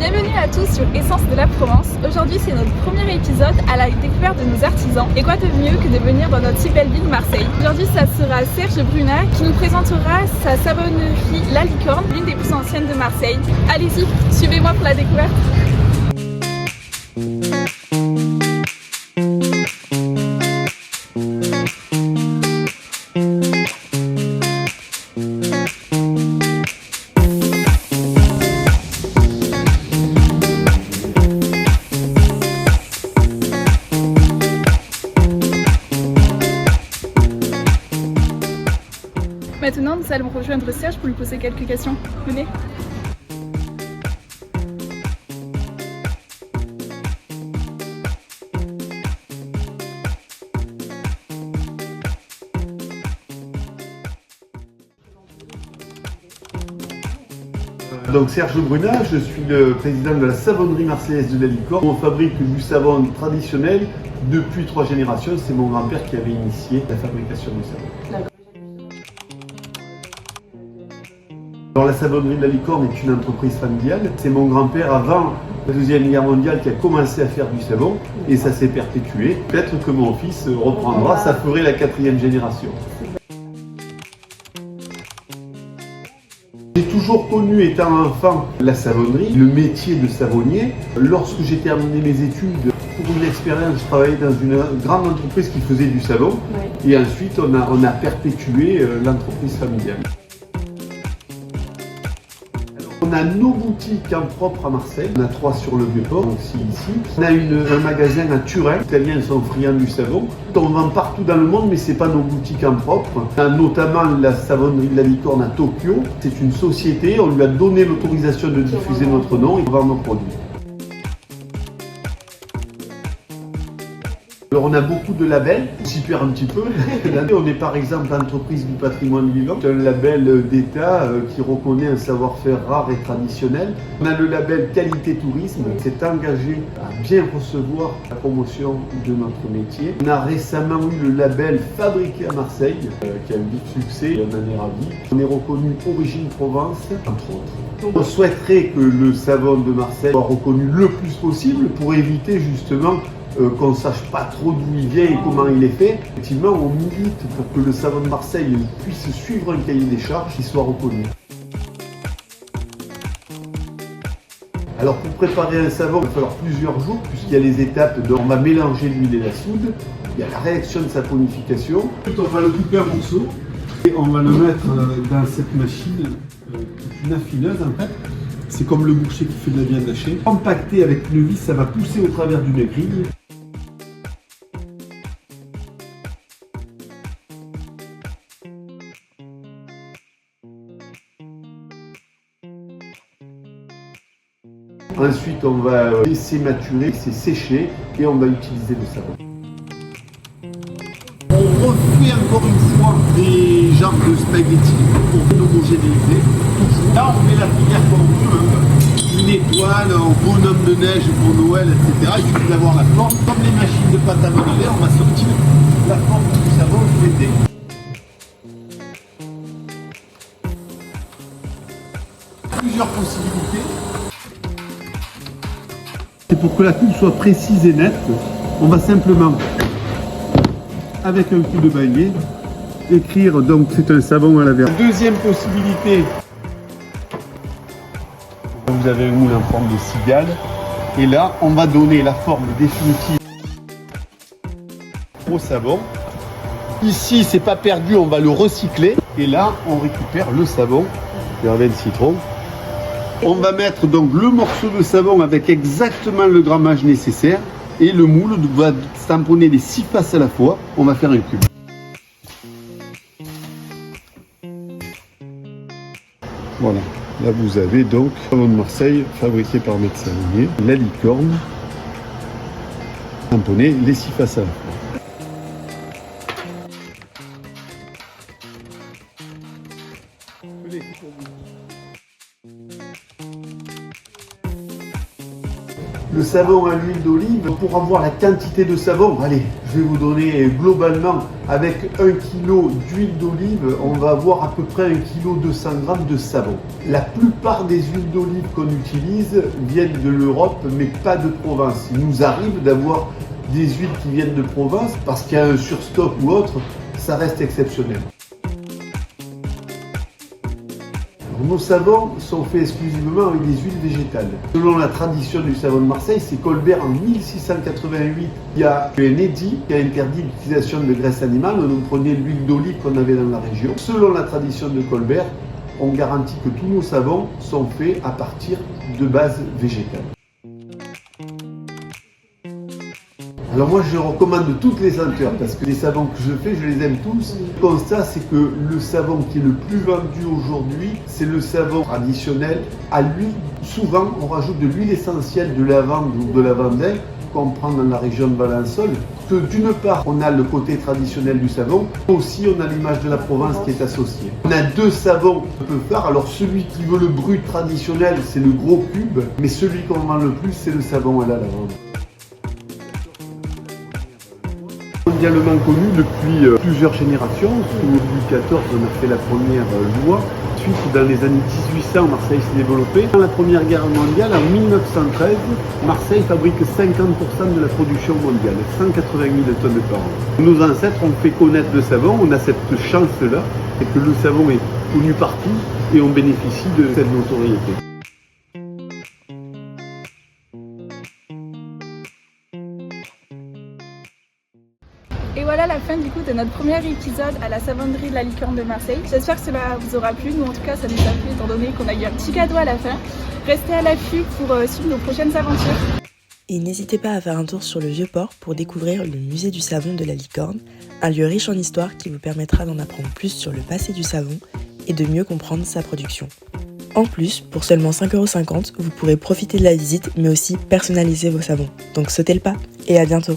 Bienvenue à tous sur Essence de la Provence. Aujourd'hui c'est notre premier épisode à la découverte de nos artisans. Et quoi de mieux que de venir dans notre si belle ville Marseille. Aujourd'hui ça sera Serge Brunat qui nous présentera sa savonnerie La Licorne, l'une des plus anciennes de Marseille. Allez-y, suivez-moi pour la découverte. Maintenant, nous allons rejoindre Serge pour lui poser quelques questions. Venez. Donc Serge Brunat, je suis le président de la savonnerie marseillaise de La Licorne. On fabrique du savon traditionnel depuis 3 générations. C'est mon grand-père qui avait initié la fabrication du savon. Alors, la savonnerie de La Licorne est une entreprise familiale. C'est mon grand-père avant la Deuxième Guerre mondiale qui a commencé à faire du savon et ça s'est perpétué. Peut-être que mon fils reprendra, ça ferait la 4e génération. J'ai toujours connu, étant enfant, la savonnerie, le métier de savonnier. Lorsque j'ai terminé mes études, pour une expérience, je travaillais dans une grande entreprise qui faisait du savon. Et ensuite, on a perpétué l'entreprise familiale. On a nos boutiques en propre à Marseille, on a 3 sur le Vieux-Port, aussi ici. On a un magasin à Turin, les Italiens sont friands du savon. On vend partout dans le monde, mais ce n'est pas nos boutiques en propre. On a notamment la savonnerie de La Licorne à Tokyo. C'est une société, on lui a donné l'autorisation de diffuser notre nom et de vendre nos produits. Alors on a beaucoup de labels, on s'y perd un petit peu. On est par exemple entreprise du patrimoine vivant, c'est un label d'État qui reconnaît un savoir-faire rare et traditionnel. On a le label qualité tourisme, qui s'est engagé à bien recevoir la promotion de notre métier. On a récemment eu le label fabriqué à Marseille, qui a eu du succès et on en est ravis. On est reconnu Origine Provence, entre autres. On souhaiterait que le savon de Marseille soit reconnu le plus possible pour éviter justement qu'on ne sache pas trop d'où il vient et comment il est fait. Effectivement, on milite pour que le savon de Marseille puisse suivre un cahier des charges qui soit reconnu. Alors pour préparer un savon, il va falloir plusieurs jours puisqu'il y a les étapes on va mélanger l'huile et la soude, il y a la réaction de saponification. On va le couper en morceaux et on va le mettre dans cette machine, une affineuse en fait. C'est comme le boucher qui fait de la viande hachée. Compacté avec une vis, ça va pousser au travers d'une grille. Ensuite, on va laisser maturer, laisser sécher et on va utiliser le savon. On refait encore une fois des genres de spaghettis pour l'homogénéiser. Là, on met la filière comme on veut. Une étoile, un bonhomme de neige pour Noël, etc. Il suffit d'avoir la forme. Comme les machines de pâte à modeler, on va sortir la forme du savon fouetté. Plusieurs possibilités. Et pour que la coupe soit précise et nette, on va simplement, avec un coup de balai, écrire donc c'est un savon à la verre. Deuxième possibilité, vous avez un moule en forme de cigale et là on va donner la forme définitive au savon. Ici c'est pas perdu, on va le recycler et là on récupère le savon, le citron. On va mettre donc le morceau de savon avec exactement le grammage nécessaire et le moule va tamponner les 6 faces à la fois. On va faire un cube. Voilà, là vous avez donc savon de Marseille fabriqué par Médecin Lignée, La Licorne, tamponné les 6 faces à la fois. Le savon à l'huile d'olive, pour avoir la quantité de savon, allez, je vais vous donner globalement, avec 1 kg d'huile d'olive, on va avoir à peu près 1 kg 200 g de savon. La plupart des huiles d'olive qu'on utilise viennent de l'Europe, mais pas de Provence. Il nous arrive d'avoir des huiles qui viennent de province parce qu'il y a un surstock ou autre, ça reste exceptionnel. Nos savons sont faits exclusivement avec des huiles végétales. Selon la tradition du savon de Marseille, c'est Colbert en 1688 qui a un édit qui a interdit l'utilisation de graisse animale. On prenait l'huile d'olive qu'on avait dans la région. Selon la tradition de Colbert, on garantit que tous nos savons sont faits à partir de bases végétales. Alors moi je recommande toutes les senteurs parce que les savons que je fais, je les aime tous. Le constat c'est que le savon qui est le plus vendu aujourd'hui, c'est le savon traditionnel à l'huile. Souvent on rajoute de l'huile essentielle de lavande ou de lavandin qu'on prend dans la région de Valençol. Que d'une part on a le côté traditionnel du savon, aussi on a l'image de la Provence qui est associée. On a 2 savons qu'on peut faire. Alors celui qui veut le brut traditionnel c'est le gros cube, mais celui qu'on vend le plus c'est le savon à la lavande. Mondialement connu depuis plusieurs générations. Sous Louis XIV, on a fait la première loi. Ensuite, dans les années 1800, Marseille s'est développé. Dans la Première Guerre mondiale, en 1913, Marseille fabrique 50% de la production mondiale, 180 000 tonnes par an. Nos ancêtres ont fait connaître le savon, on a cette chance-là, et que le savon est connu partout et on bénéficie de cette notoriété. Et voilà la fin du coup de notre premier épisode à la savonnerie de la Licorne de Marseille. J'espère que cela vous aura plu, nous en tout cas ça nous a plu étant donné qu'on a eu un petit cadeau à la fin. Restez à l'affût pour suivre nos prochaines aventures. Et n'hésitez pas à faire un tour sur le Vieux-Port pour découvrir le musée du savon de la Licorne, un lieu riche en histoire qui vous permettra d'en apprendre plus sur le passé du savon et de mieux comprendre sa production. En plus, pour seulement 5,50 €, vous pourrez profiter de la visite mais aussi personnaliser vos savons. Donc sautez le pas et à bientôt.